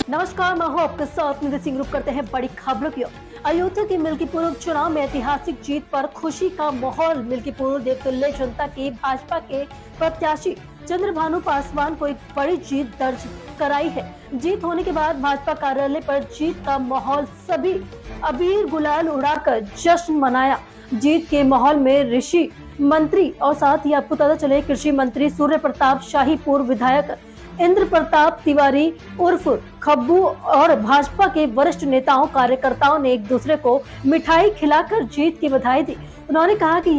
नमस्कार, मैं हूं आपके साथ निधि सिंह। रुक करते हैं बड़ी खबरों की ओर। अयोध्या के मिल्कीपुर उपचुनाव में ऐतिहासिक जीत पर खुशी का माहौल। मिल्कीपुर देवतुल्य जनता की भाजपा के प्रत्याशी चंद्रभानु पासवान को एक बड़ी जीत दर्ज कराई है। जीत होने के बाद भाजपा कार्यालय पर जीत का माहौल, सभी अबीर गुलाल उड़ाकर जश्न मनाया। जीत के माहौल में ऋषि मंत्री और साथ ही आपको पता चले कृषि मंत्री सूर्य प्रताप शाही, पूर्व विधायक इंद्र प्रताप तिवारी उर्फ खब्बू और भाजपा के वरिष्ठ नेताओं कार्यकर्ताओं ने एक दूसरे को मिठाई खिलाकर जीत की बधाई दी। उन्होंने कहा कि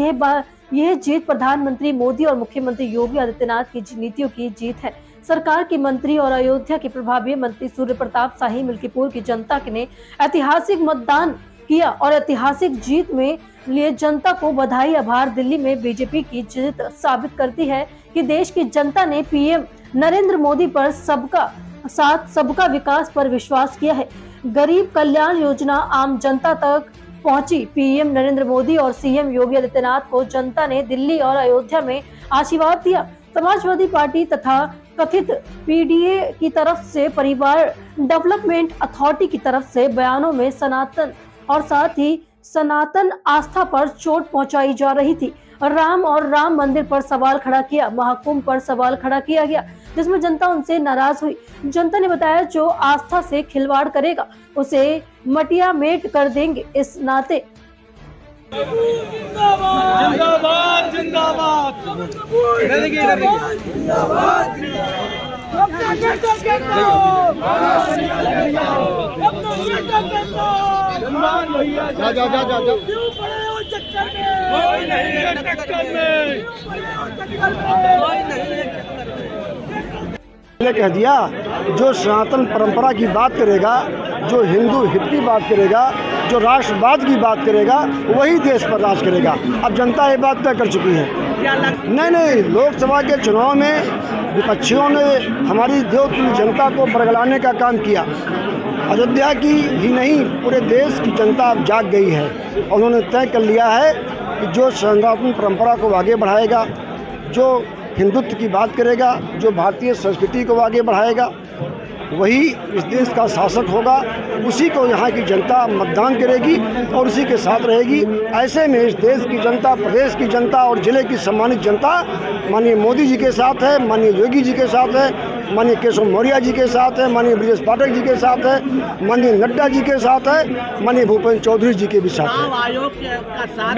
यह जीत प्रधानमंत्री मोदी और मुख्यमंत्री योगी आदित्यनाथ की नीतियों की जीत है। सरकार के मंत्री और अयोध्या के प्रभारी मंत्री सूर्य प्रताप शाही मिल्कीपुर की जनता ने ऐतिहासिक मतदान किया और ऐतिहासिक जीत में लिए जनता को बधाई, आभार। दिल्ली में बीजेपी की जीत साबित करती है कि देश की जनता ने पीएम नरेंद्र मोदी पर सबका साथ सबका विकास पर विश्वास किया है। गरीब कल्याण योजना आम जनता तक पहुंची। पीएम नरेंद्र मोदी और सीएम योगी आदित्यनाथ को जनता ने दिल्ली और अयोध्या में आशीर्वाद दिया। समाजवादी पार्टी तथा कथित पीडीए की तरफ से, परिवार डेवलपमेंट अथॉरिटी की तरफ से बयानों में सनातन और साथ ही सनातन आस्था पर चोट पहुंचाई जा रही थी। राम और राम मंदिर पर सवाल खड़ा किया, महाकुंभ पर सवाल खड़ा किया गया, जिसमें जनता उनसे नाराज हुई। जनता ने बताया जो आस्था से खिलवाड़ करेगा उसे मटिया मेट कर देंगे। इस नाते जिंदाबाद जिंदाबाद कह दिया जो सनातन परंपरा की बात करेगा, जो हिंदू हित की बात करेगा, जो राष्ट्रवाद की बात करेगा, वही देश पर राज करेगा। अब जनता ये बात तय कर चुकी है। नहीं, लोकसभा के चुनाव में विपक्षियों ने हमारी देवतुल्य जनता को बरगलाने का काम किया। अयोध्या की ही नहीं, पूरे देश की जनता अब जाग गई है और उन्होंने तय कर लिया है कि जो सनातन परंपरा को आगे बढ़ाएगा, जो हिंदुत्व की बात करेगा, जो भारतीय संस्कृति को आगे बढ़ाएगा, वही इस देश का शासक होगा। उसी को यहाँ की जनता मतदान करेगी और उसी के साथ रहेगी। ऐसे में इस देश की जनता, प्रदेश की जनता और जिले की सम्मानित जनता माननीय मोदी जी के साथ है, माननीय योगी जी के साथ है, माननीय केशव मौर्य जी के साथ है, माननीय ब्रजेश पाठक जी के साथ है, माननीय नड्डा जी के साथ है, माननीय भूपेंद्र चौधरी जी के भी साथ है। चुनाव आयोग का साथ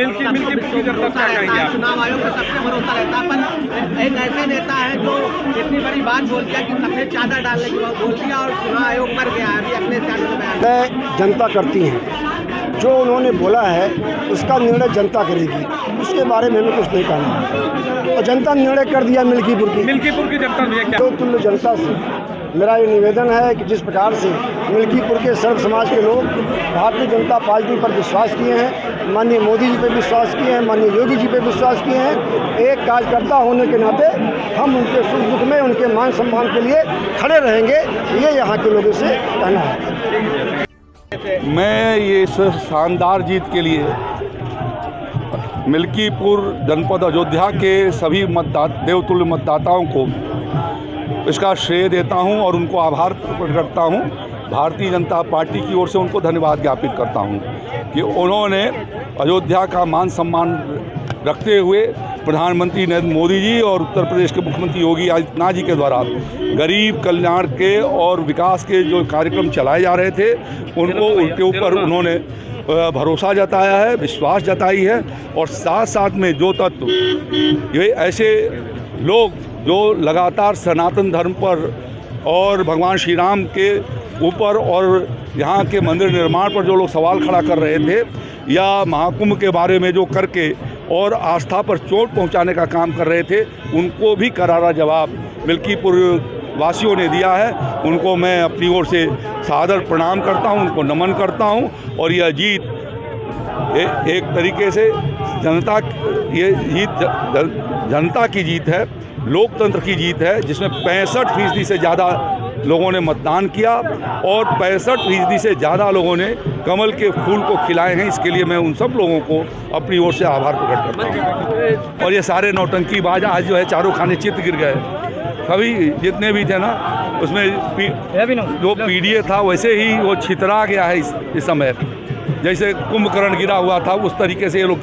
चुनाव आयोग का सबसे भरोसा रहता है, पर एक ऐसे नेता है जो इतनी बड़ी बात बोल दिया कि सफेद चादर डालने की बात बोल दिया और चुनाव आयोग मर गया। अभी अगले निर्णय जनता करती है, जो उन्होंने बोला है उसका निर्णय जनता करेगी, उसके बारे में हमें कुछ नहीं कहना है। और जनता ने निर्णय कर दिया मिल्कीपुर की जनता ने। देवतुल्य जनता से मेरा ये निवेदन है कि जिस प्रकार से मिल्कीपुर के सर्व समाज के लोग भारतीय जनता पार्टी पर विश्वास किए हैं, माननीय मोदी जी पर विश्वास किए हैं, माननीय योगी जी पर विश्वास किए हैं, एक कार्यकर्ता होने के नाते हम उनके सुख दुख में, उनके मान सम्मान के लिए खड़े रहेंगे। ये यहाँ के लोगों से कहना है। मैं ये शानदार जीत के लिए मिल्कीपुर जनपद अयोध्या के सभी देवतुल्य मतदाताओं को इसका श्रेय देता हूं और उनको आभार प्रकट करता हूं। भारतीय जनता पार्टी की ओर से उनको धन्यवाद ज्ञापित करता हूं कि उन्होंने अयोध्या का मान सम्मान रखते हुए प्रधानमंत्री नरेंद्र मोदी जी और उत्तर प्रदेश के मुख्यमंत्री योगी आदित्यनाथ जी के द्वारा गरीब कल्याण के और विकास के जो कार्यक्रम चलाए जा रहे थे उनको उनके ऊपर उन्होंने भरोसा जताया है, विश्वास जताई है। और साथ साथ में जो तत्व ये ऐसे लोग जो लगातार सनातन धर्म पर और भगवान श्री राम के ऊपर और यहाँ के मंदिर निर्माण पर जो लोग सवाल खड़ा कर रहे थे या महाकुंभ के बारे में जो करके और आस्था पर चोट पहुँचाने का काम कर रहे थे, उनको भी करारा जवाब मिल्कीपुर वासियों ने दिया है। उनको मैं अपनी ओर से सादर प्रणाम करता हूं, उनको नमन करता हूं। और यह जीत एक तरीके से जनता की जीत है, लोकतंत्र की जीत है, जिसमें 65% से ज़्यादा लोगों ने मतदान किया और 65% से ज़्यादा लोगों ने कमल के फूल को खिलाए हैं। इसके लिए मैं उन सब लोगों को अपनी ओर से आभार प्रकट करता हूँ। और ये सारे नौटंकीबाज आज जो है चारों खाने चित गिर गए। सभी जितने भी थे ना, उसमें जो पीडीए था वैसे ही वो छितरा गया है इस समय। जैसे कुंभकर्ण गिरा हुआ था उस तरीके से ये लोग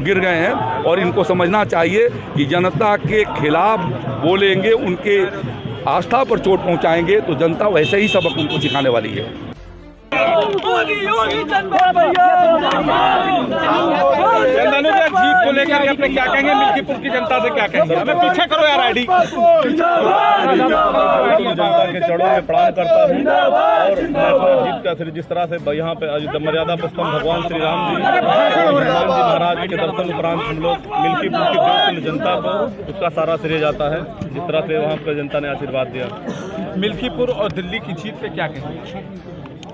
गिर गए हैं। और इनको समझना चाहिए कि जनता के खिलाफ बोलेंगे, उनके आस्था पर चोट पहुंचाएंगे तो जनता वैसे ही सबक उनको सिखाने वाली है। जीत को लेकर अपने क्या कहेंगे, मिल्कीपुर की जनता से क्या कहेंगे? हमें पीछे करो यार आईडी। जनता के चरणों में प्रणाम करता हूँ और जीत का श्री जिस तरह से यहाँ पे मर्यादा पुरुषोत्तम भगवान श्री राम जी हनुमान जी महाराज के दर्शन उपरांत हम लोग मिल्कीपुर की देवतुल्य जनता को उसका सारा श्रेय जाता है, जिस तरह से वहाँ पर जनता ने आशीर्वाद दिया। मिल्कीपुर और दिल्ली की जीत पे क्या कहेंगे?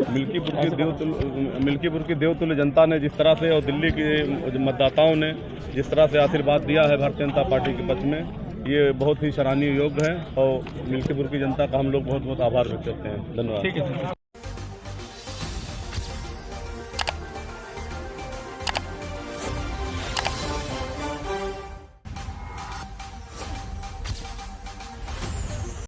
मिल्कीपुर की देवतुल्य जनता ने जिस तरह से और दिल्ली के मतदाताओं ने जिस तरह से आशीर्वाद दिया है भारतीय जनता पार्टी के पक्ष में, ये बहुत ही सराहनीय योग्य है और मिल्कीपुर की जनता का हम लोग बहुत बहुत आभार व्यक्त करते हैं। धन्यवाद।